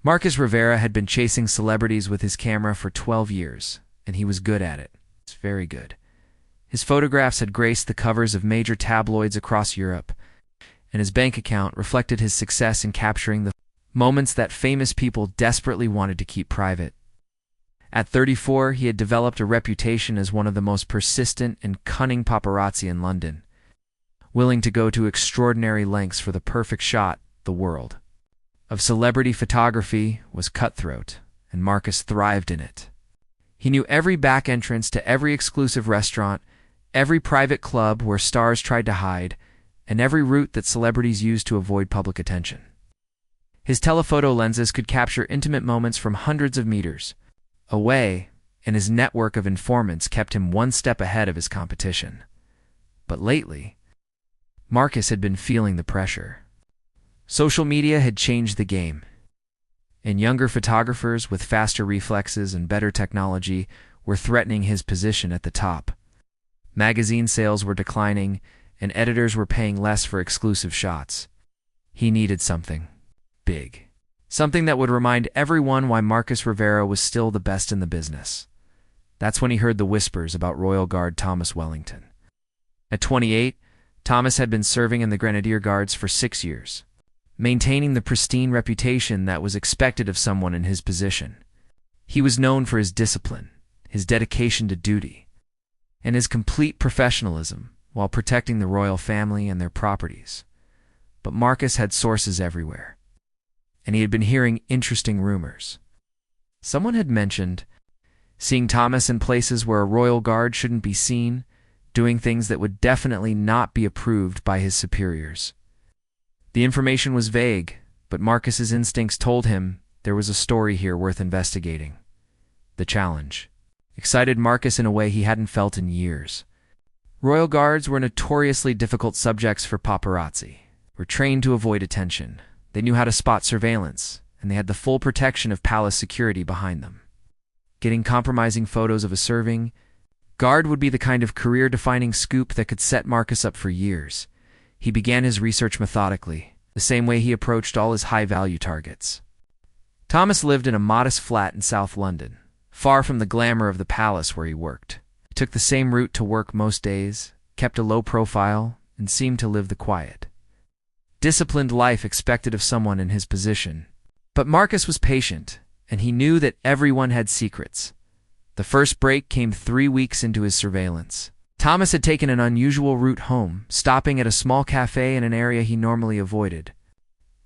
Marcus Rivera had been chasing celebrities with his camera for 12 years, and he was good at it. It's very good. His photographs had graced the covers of major tabloids across Europe, and his bank account reflected his success in capturing the moments that famous people desperately wanted to keep private. At 34, he had developed a reputation as one of the most persistent and cunning paparazzi in London, willing to go to extraordinary lengths for the perfect shot. The world of celebrity photography was cutthroat, and Marcus thrived in it. He knew every back entrance to every exclusive restaurant, every private club where stars tried to hide, and every route that celebrities used to avoid public attention. His telephoto lenses could capture intimate moments from hundreds of meters away, and his network of informants kept him one step ahead of his competition. But lately, Marcus had been feeling the pressure. Social media had changed the game, and younger photographers with faster reflexes and better technology were threatening his position at the top. Magazine sales were declining, and editors were paying less for exclusive shots. He needed something big. Something that would remind everyone why Marcus Rivera was still the best in the business. That's when he heard the whispers about Royal Guard Thomas Wellington. At 28, Thomas had been serving in the Grenadier Guards for 6 years, maintaining the pristine reputation that was expected of someone in his position. He was known for his discipline, his dedication to duty, and his complete professionalism while protecting the royal family and their properties. But Marcus had sources everywhere, and he had been hearing interesting rumors. Someone had mentioned seeing Thomas in places where a royal guard shouldn't be seen, doing things that would definitely not be approved by his superiors. The information was vague, but Marcus's instincts told him there was a story here worth investigating. The challenge excited Marcus in a way he hadn't felt in years. Royal guards were notoriously difficult subjects for paparazzi. Were trained to avoid attention. They knew how to spot surveillance, and they had the full protection of palace security behind them. Getting compromising photos of a serving guard would be the kind of career-defining scoop that could set Marcus up for years. He began his research methodically, the same way he approached all his high-value targets. Thomas lived in a modest flat in South London, far from the glamour of the palace where he worked. He took the same route to work most days, kept a low profile, and seemed to live the quiet, disciplined life expected of someone in his position. But Marcus was patient, and he knew that everyone had secrets. The first break came 3 weeks into his surveillance. Thomas had taken an unusual route home, stopping at a small cafe in an area he normally avoided.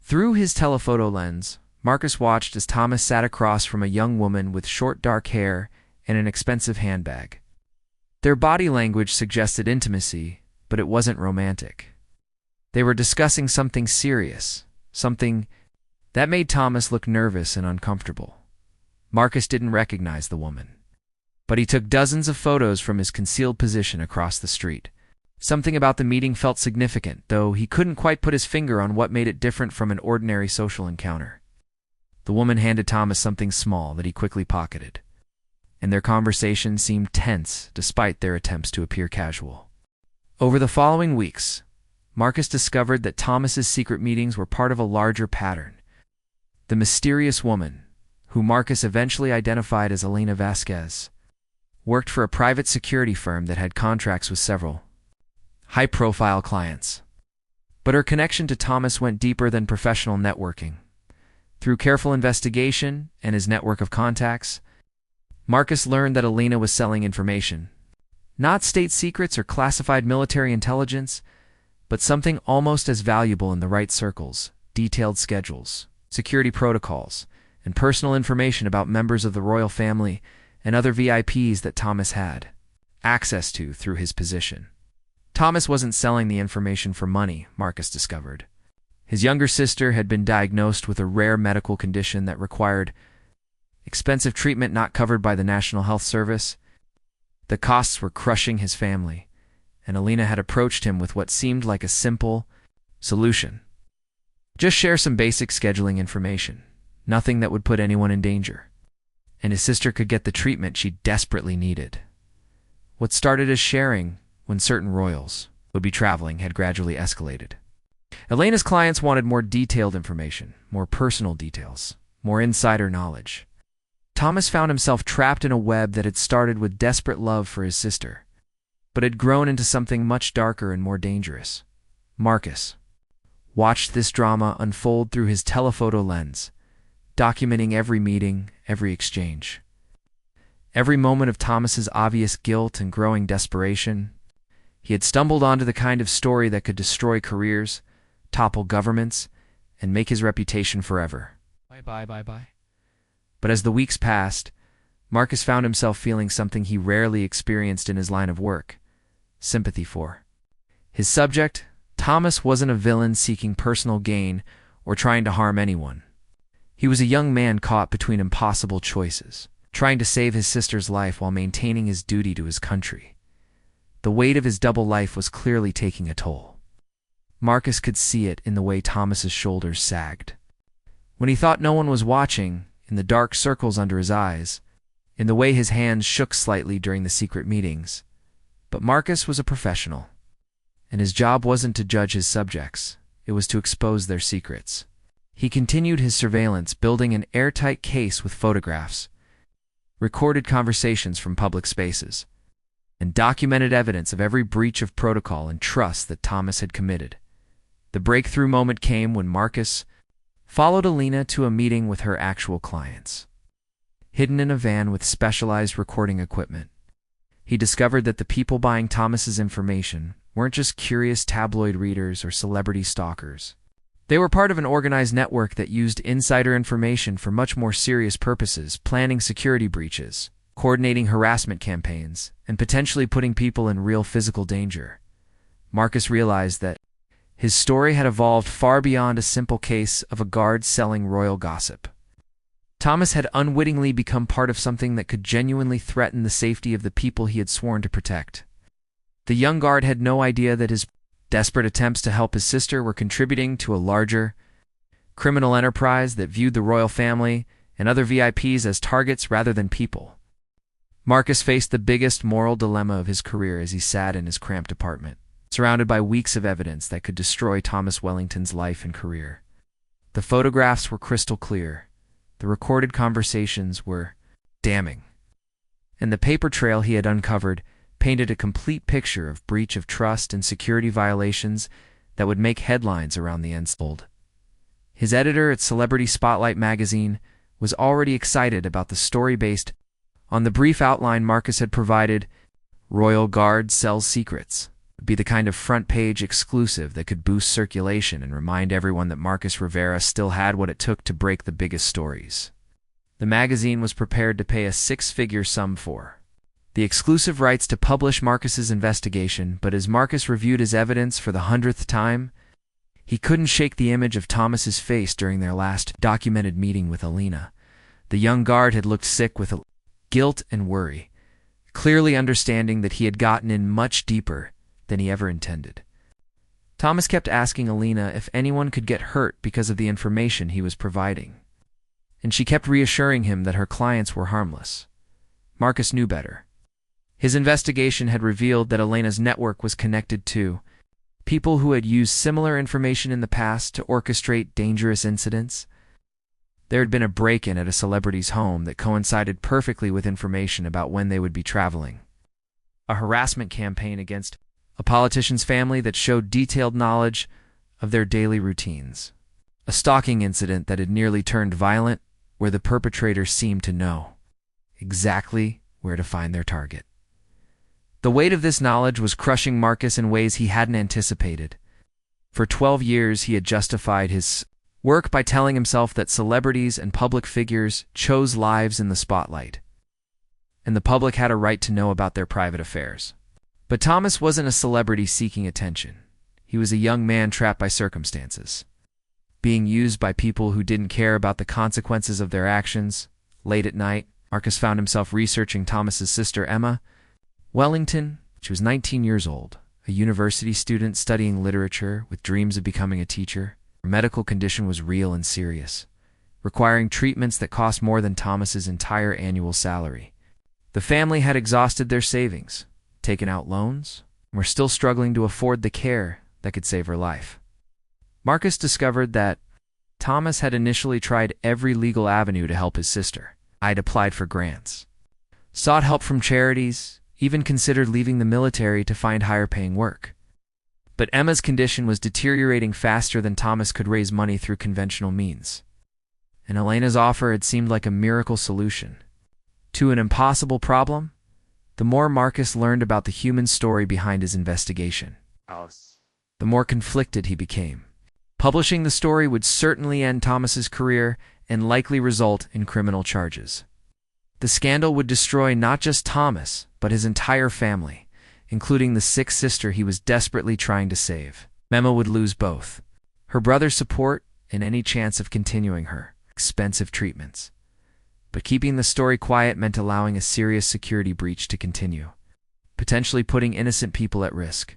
Through his telephoto lens, Marcus watched as Thomas sat across from a young woman with short dark hair and an expensive handbag. Their body language suggested intimacy, but it wasn't romantic. They were discussing something serious, something that made Thomas look nervous and uncomfortable. Marcus didn't recognize the woman, but he took dozens of photos from his concealed position across the street. Something about the meeting felt significant, though he couldn't quite put his finger on what made it different from an ordinary social encounter. The woman handed Thomas something small that he quickly pocketed, and their conversation seemed tense despite their attempts to appear casual. Over the following weeks, Marcus discovered that Thomas's secret meetings were part of a larger pattern. The mysterious woman, who Marcus eventually identified as Elena Vasquez, worked for a private security firm that had contracts with several high-profile clients. But her connection to Thomas went deeper than professional networking. Through careful investigation and his network of contacts, Marcus learned that Elena was selling information. Not state secrets or classified military intelligence, but something almost as valuable in the right circles: detailed schedules, security protocols, and personal information about members of the royal family and other VIPs that Thomas had access to through his position. Thomas wasn't selling the information for money, Marcus discovered. His younger sister had been diagnosed with a rare medical condition that required expensive treatment not covered by the National Health Service. The costs were crushing his family, and Elena had approached him with what seemed like a simple solution. Just share some basic scheduling information, nothing that would put anyone in danger, and his sister could get the treatment she desperately needed. What started as sharing when certain royals would be traveling had gradually escalated. Elena's clients wanted more detailed information, more personal details, more insider knowledge. Thomas found himself trapped in a web that had started with desperate love for his sister, but had grown into something much darker and more dangerous. Marcus watched this drama unfold through his telephoto lens, documenting every meeting, every exchange. Every moment of Thomas's obvious guilt and growing desperation. He had stumbled onto the kind of story that could destroy careers, topple governments, and make his reputation forever. Bye. But as the weeks passed, Marcus found himself feeling something he rarely experienced in his line of work: sympathy for his subject. Thomas wasn't a villain seeking personal gain or trying to harm anyone. He was a young man caught between impossible choices, trying to save his sister's life while maintaining his duty to his country. The weight of his double life was clearly taking a toll. Marcus could see it in the way Thomas's shoulders sagged. When he thought no one was watching, in the dark circles under his eyes, in the way his hands shook slightly during the secret meetings. But Marcus was a professional, and his job wasn't to judge his subjects, it was to expose their secrets. He continued his surveillance, building an airtight case with photographs, recorded conversations from public spaces, and documented evidence of every breach of protocol and trust that Thomas had committed. The breakthrough moment came when Marcus followed Alina to a meeting with her actual clients. Hidden in a van with specialized recording equipment, he discovered that the people buying Thomas's information weren't just curious tabloid readers or celebrity stalkers. They were part of an organized network that used insider information for much more serious purposes, planning security breaches, coordinating harassment campaigns, and potentially putting people in real physical danger. Marcus realized that his story had evolved far beyond a simple case of a guard selling royal gossip. Thomas had unwittingly become part of something that could genuinely threaten the safety of the people he had sworn to protect. The young guard had no idea that his desperate attempts to help his sister were contributing to a larger criminal enterprise that viewed the royal family and other VIPs as targets rather than people. Marcus faced the biggest moral dilemma of his career as he sat in his cramped apartment, surrounded by weeks of evidence that could destroy Thomas Wellington's life and career. The photographs were crystal clear, the recorded conversations were damning, and the paper trail he had uncovered painted a complete picture of breach of trust and security violations that would make headlines around the world. His editor at Celebrity Spotlight magazine was already excited about the story based on the brief outline Marcus had provided. Royal Guard sells secrets would be the kind of front-page exclusive that could boost circulation and remind everyone that Marcus Rivera still had what it took to break the biggest stories. The magazine was prepared to pay a six-figure sum for the exclusive rights to publish Marcus's investigation, but as Marcus reviewed his evidence for the 100th time, he couldn't shake the image of Thomas's face during their last documented meeting with Alina. The young guard had looked sick with guilt and worry, clearly understanding that he had gotten in much deeper than he ever intended. Thomas kept asking Alina if anyone could get hurt because of the information he was providing, and she kept reassuring him that her clients were harmless. Marcus knew better. His investigation had revealed that Elena's network was connected to people who had used similar information in the past to orchestrate dangerous incidents. There had been a break-in at a celebrity's home that coincided perfectly with information about when they would be traveling. A harassment campaign against a politician's family that showed detailed knowledge of their daily routines. A stalking incident that had nearly turned violent, where the perpetrator seemed to know exactly where to find their target. The weight of this knowledge was crushing Marcus in ways he hadn't anticipated. For 12 years, he had justified his work by telling himself that celebrities and public figures chose lives in the spotlight, and the public had a right to know about their private affairs. But Thomas wasn't a celebrity seeking attention. He was a young man trapped by circumstances, being used by people who didn't care about the consequences of their actions. Late at night, Marcus found himself researching Thomas's sister Emma Wellington. She was 19 years old, a university student studying literature with dreams of becoming a teacher. Her medical condition was real and serious, requiring treatments that cost more than Thomas's entire annual salary. The family had exhausted their savings, taken out loans, and were still struggling to afford the care that could save her life. Marcus discovered that Thomas had initially tried every legal avenue to help his sister. I'd applied for grants, sought help from charities, even considered leaving the military to find higher-paying work. But Emma's condition was deteriorating faster than Thomas could raise money through conventional means. And Elena's offer had seemed like a miracle solution to an impossible problem. The more Marcus learned about the human story behind his investigation, the more conflicted he became. Publishing the story would certainly end Thomas's career and likely result in criminal charges. The scandal would destroy not just Thomas, but his entire family, including the sick sister he was desperately trying to save. Emma would lose both her brother's support and any chance of continuing her expensive treatments. But keeping the story quiet meant allowing a serious security breach to continue, potentially putting innocent people at risk.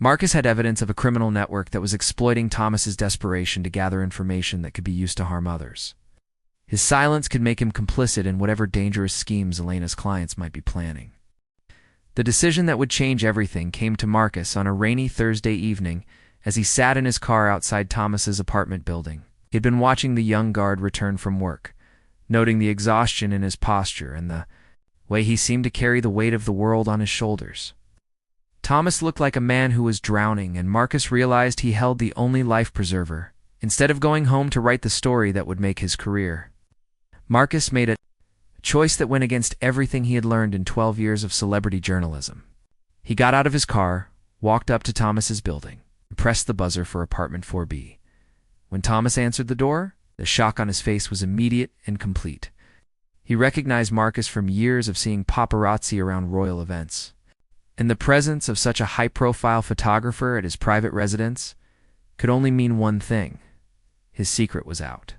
Marcus had evidence of a criminal network that was exploiting Thomas's desperation to gather information that could be used to harm others. His silence could make him complicit in whatever dangerous schemes Elena's clients might be planning. The decision that would change everything came to Marcus on a rainy Thursday evening as he sat in his car outside Thomas's apartment building. He had been watching the young guard return from work, noting the exhaustion in his posture and the way he seemed to carry the weight of the world on his shoulders. Thomas looked like a man who was drowning, and Marcus realized he held the only life preserver, instead of going home to write the story that would make his career. Marcus made a choice that went against everything he had learned in 12 years of celebrity journalism. He got out of his car, walked up to Thomas's building, and pressed the buzzer for apartment 4B. When Thomas answered the door, the shock on his face was immediate and complete. He recognized Marcus from years of seeing paparazzi around royal events. And the presence of such a high-profile photographer at his private residence could only mean one thing. His secret was out.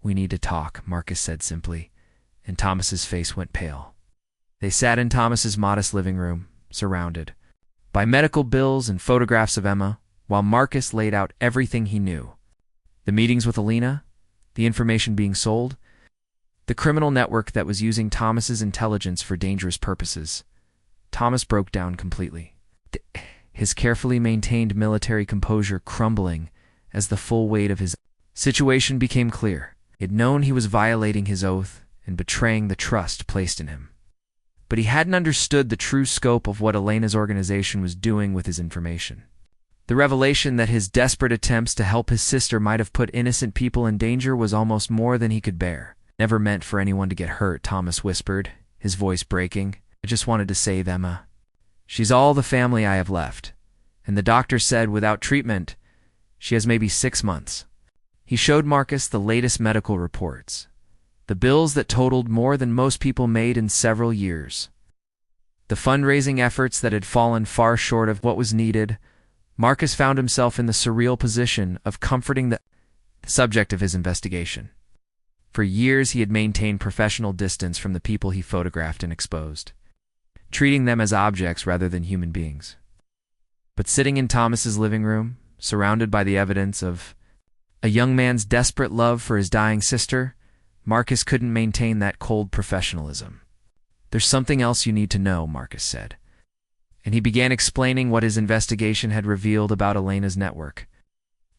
"We need to talk," Marcus said simply, and Thomas's face went pale. They sat in Thomas's modest living room, surrounded by medical bills and photographs of Emma, while Marcus laid out everything he knew. The meetings with Elena, the information being sold, the criminal network that was using Thomas's intelligence for dangerous purposes. Thomas broke down completely, his carefully maintained military composure crumbling as the full weight of his situation became clear. He had known he was violating his oath and betraying the trust placed in him. But he hadn't understood the true scope of what Elena's organization was doing with his information. The revelation that his desperate attempts to help his sister might have put innocent people in danger was almost more than he could bear. "Never meant for anyone to get hurt," Thomas whispered, his voice breaking. "I just wanted to save Emma. She's all the family I have left. And the doctor said without treatment, she has maybe 6 months." He showed Marcus the latest medical reports, the bills that totaled more than most people made in several years, the fundraising efforts that had fallen far short of what was needed. Marcus found himself in the surreal position of comforting the subject of his investigation. For years he had maintained professional distance from the people he photographed and exposed, treating them as objects rather than human beings. But sitting in Thomas's living room, surrounded by the evidence of a young man's desperate love for his dying sister, Marcus couldn't maintain that cold professionalism. "There's something else you need to know," Marcus said. And he began explaining what his investigation had revealed about Elena's network.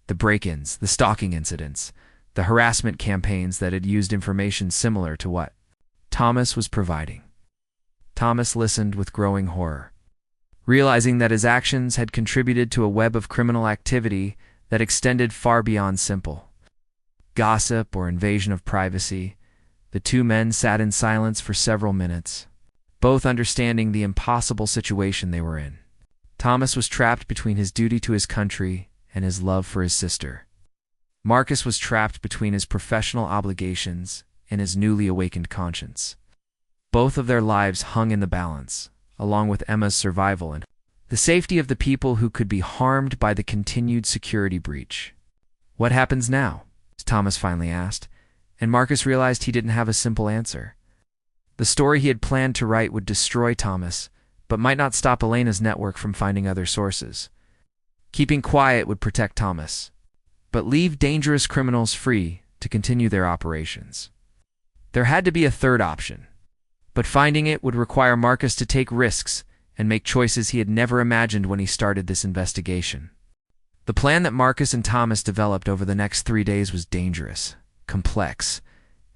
The break-ins, the stalking incidents, the harassment campaigns that had used information similar to what Thomas was providing. Thomas listened with growing horror, realizing that his actions had contributed to a web of criminal activity that extended far beyond simple gossip or invasion of privacy. The two men sat in silence for several minutes, both understanding the impossible situation they were in. Thomas was trapped between his duty to his country and his love for his sister. Marcus was trapped between his professional obligations and his newly awakened conscience. Both of their lives hung in the balance, along with Emma's survival and the safety of the people who could be harmed by the continued security breach. "What happens now?" Thomas finally asked, and Marcus realized he didn't have a simple answer. The story he had planned to write would destroy Thomas, but might not stop Elena's network from finding other sources. Keeping quiet would protect Thomas, but leave dangerous criminals free to continue their operations. There had to be a third option, but finding it would require Marcus to take risks and make choices he had never imagined when he started this investigation. The plan that Marcus and Thomas developed over the next 3 days was dangerous, complex,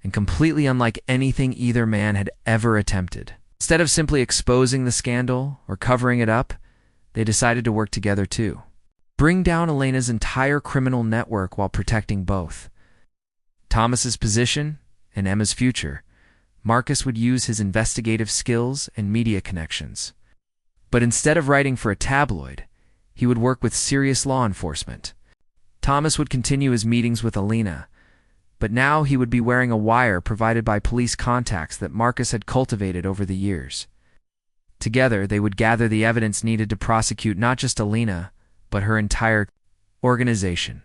and completely unlike anything either man had ever attempted. Instead of simply exposing the scandal or covering it up, they decided to work together too. Bring down Elena's entire criminal network while protecting both Thomas's position and Emma's future. Marcus would use his investigative skills and media connections. But instead of writing for a tabloid, he would work with serious law enforcement. Thomas would continue his meetings with Elena, but now he would be wearing a wire provided by police contacts that Marcus had cultivated over the years. Together, they would gather the evidence needed to prosecute not just Elena, but her entire organization.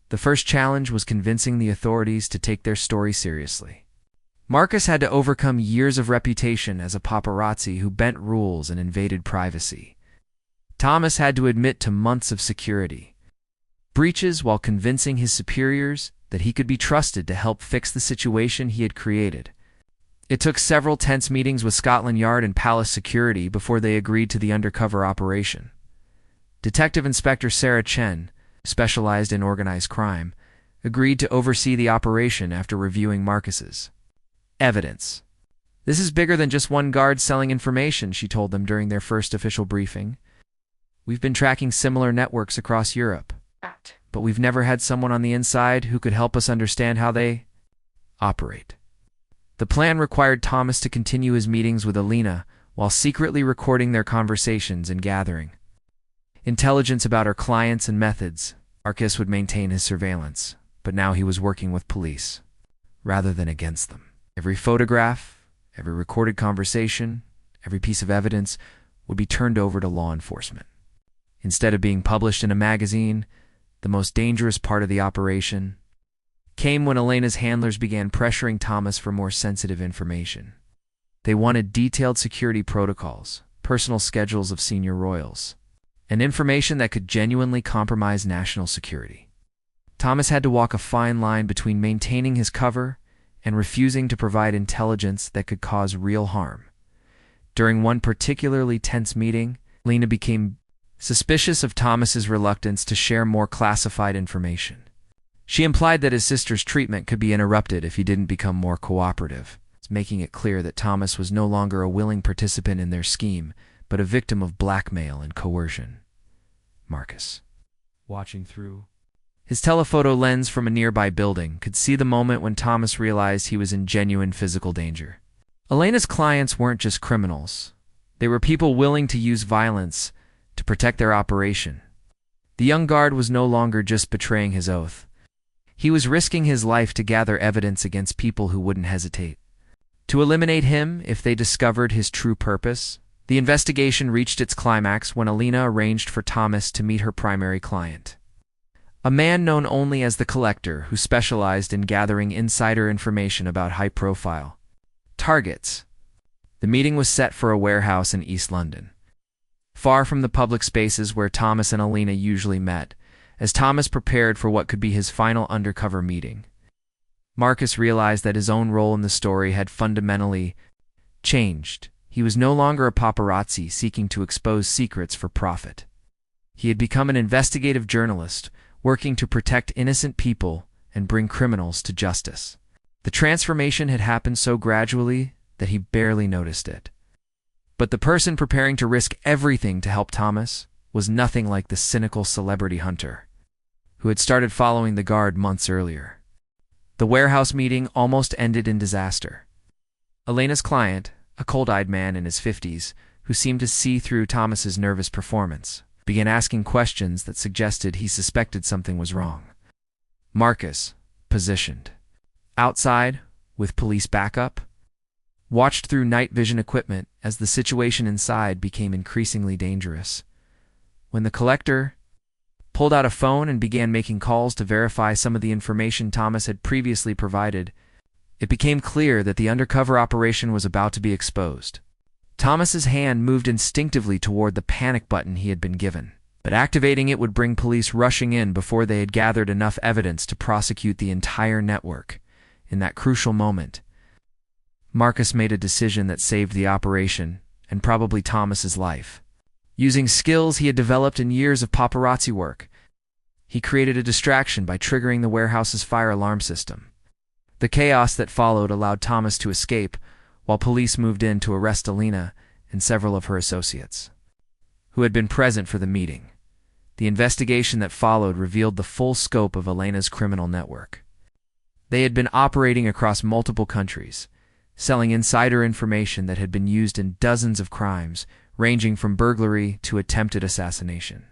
The first challenge was convincing the authorities to take their story seriously. Marcus had to overcome years of reputation as a paparazzi who bent rules and invaded privacy. Thomas had to admit to months of security breaches while convincing his superiors that he could be trusted to help fix the situation he had created. It took several tense meetings with Scotland Yard and Palace Security before they agreed to the undercover operation. Detective Inspector Sarah Chen, specialized in organized crime, agreed to oversee the operation after reviewing Marcus's evidence. "This is bigger than just one guard selling information," she told them during their first official briefing. "We've been tracking similar networks across Europe, but we've never had someone on the inside who could help us understand how they operate." The plan required Thomas to continue his meetings with Elena while secretly recording their conversations and gathering intelligence about her clients and methods. Marcus would maintain his surveillance, but now he was working with police rather than against them. Every photograph, every recorded conversation, every piece of evidence would be turned over to law enforcement. Instead of being published in a magazine, the most dangerous part of the operation came when Elena's handlers began pressuring Thomas for more sensitive information. They wanted detailed security protocols, personal schedules of senior royals, and information that could genuinely compromise national security. Thomas had to walk a fine line between maintaining his cover and refusing to provide intelligence that could cause real harm. During one particularly tense meeting, Elena became suspicious of Thomas's reluctance to share more classified information. She implied that his sister's treatment could be interrupted if he didn't become more cooperative, making it clear that Thomas was no longer a willing participant in their scheme, but a victim of blackmail and coercion. Marcus, watching through his telephoto lens from a nearby building, could see the moment when Thomas realized he was in genuine physical danger. Elena's clients weren't just criminals. They were people willing to use violence to protect their operation. The young guard was no longer just betraying his oath. He was risking his life to gather evidence against people who wouldn't hesitate to eliminate him if they discovered his true purpose. The investigation reached its climax when Elena arranged for Thomas to meet her primary client, a man known only as the Collector, who specialized in gathering insider information about high-profile targets. The meeting was set for a warehouse in East London, far from the public spaces where Thomas and Elena usually met. As Thomas prepared for what could be his final undercover meeting, Marcus realized that his own role in the story had fundamentally changed. He was no longer a paparazzi seeking to expose secrets for profit. He had become an investigative journalist, working to protect innocent people and bring criminals to justice. The transformation had happened so gradually that he barely noticed it. But the person preparing to risk everything to help Thomas was nothing like the cynical celebrity hunter who had started following the guard months earlier. The warehouse meeting almost ended in disaster. Elena's client, a cold-eyed man in his 50s who seemed to see through Thomas's nervous performance, began asking questions that suggested he suspected something was wrong. Marcus, positioned outside with police backup, watched through night vision equipment as the situation inside became increasingly dangerous. When the Collector pulled out a phone and began making calls to verify some of the information Thomas had previously provided, it became clear that the undercover operation was about to be exposed. Thomas's hand moved instinctively toward the panic button he had been given, but activating it would bring police rushing in before they had gathered enough evidence to prosecute the entire network. In that crucial moment, Marcus made a decision that saved the operation and probably Thomas's life. Using skills he had developed in years of paparazzi work, He created a distraction by triggering the warehouse's fire alarm system. The chaos that followed allowed Thomas to escape, while police moved in to arrest Alina and several of her associates, who had been present for the meeting. The investigation that followed revealed the full scope of Elena's criminal network. They had been operating across multiple countries, selling insider information that had been used in dozens of crimes, ranging from burglary to attempted assassination.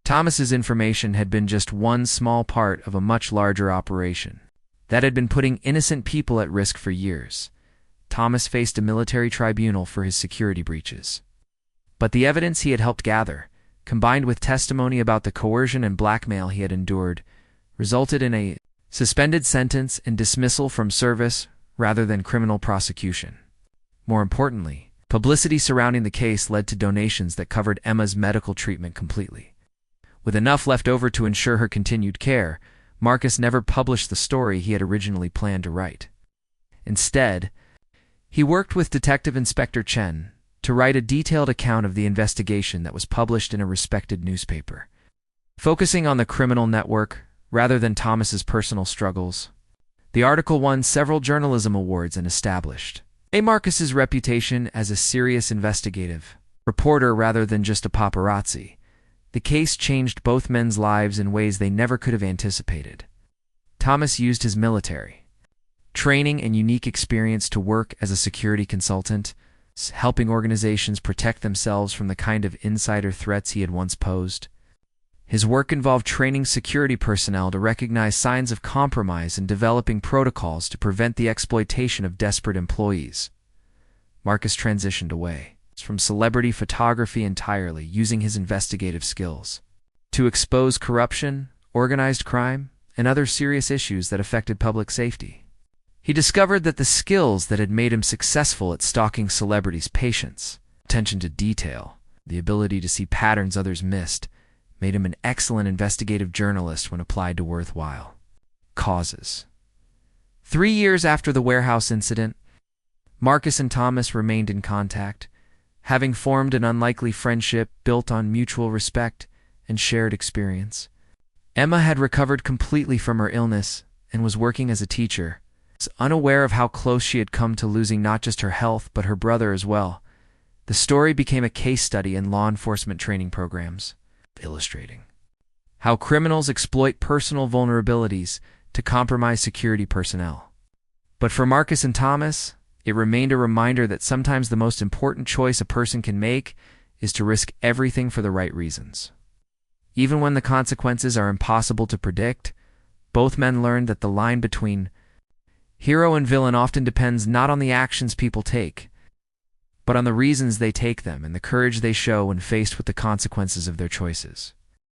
Thomas's information had been just one small part of a much larger operation that had been putting innocent people at risk for years. Thomas faced a military tribunal for his security breaches. But the evidence he had helped gather, combined with testimony about the coercion and blackmail he had endured, resulted in a suspended sentence and dismissal from service rather than criminal prosecution. More importantly, publicity surrounding the case led to donations that covered Emma's medical treatment completely. With enough left over to ensure her continued care, Marcus never published the story he had originally planned to write. Instead, he worked with Detective Inspector Chen to write a detailed account of the investigation that was published in a respected newspaper, focusing on the criminal network rather than Thomas's personal struggles. The article won several journalism awards and established Marcus's reputation as a serious investigative reporter rather than just a paparazzi. The case changed both men's lives in ways they never could have anticipated. Thomas used his military training and unique experience to work as a security consultant, helping organizations protect themselves from the kind of insider threats he had once posed. His work involved training security personnel to recognize signs of compromise and developing protocols to prevent the exploitation of desperate employees. Marcus transitioned away from celebrity photography entirely, using his investigative skills to expose corruption, organized crime, and other serious issues that affected public safety. He discovered that the skills that had made him successful at stalking celebrities, patience, attention to detail, the ability to see patterns others missed, made him an excellent investigative journalist when applied to worthwhile causes. 3 years after the warehouse incident, Marcus and Thomas remained in contact, having formed an unlikely friendship built on mutual respect and shared experience. Emma had recovered completely from her illness and was working as a teacher. Unaware of how close she had come to losing not just her health but her brother as well, the story became a case study in law enforcement training programs, illustrating how criminals exploit personal vulnerabilities to compromise security personnel. But for Marcus and Thomas, it remained a reminder that sometimes the most important choice a person can make is to risk everything for the right reasons. Even when the consequences are impossible to predict, both men learned that the line between hero and villain often depends not on the actions people take, but on the reasons they take them and the courage they show when faced with the consequences of their choices.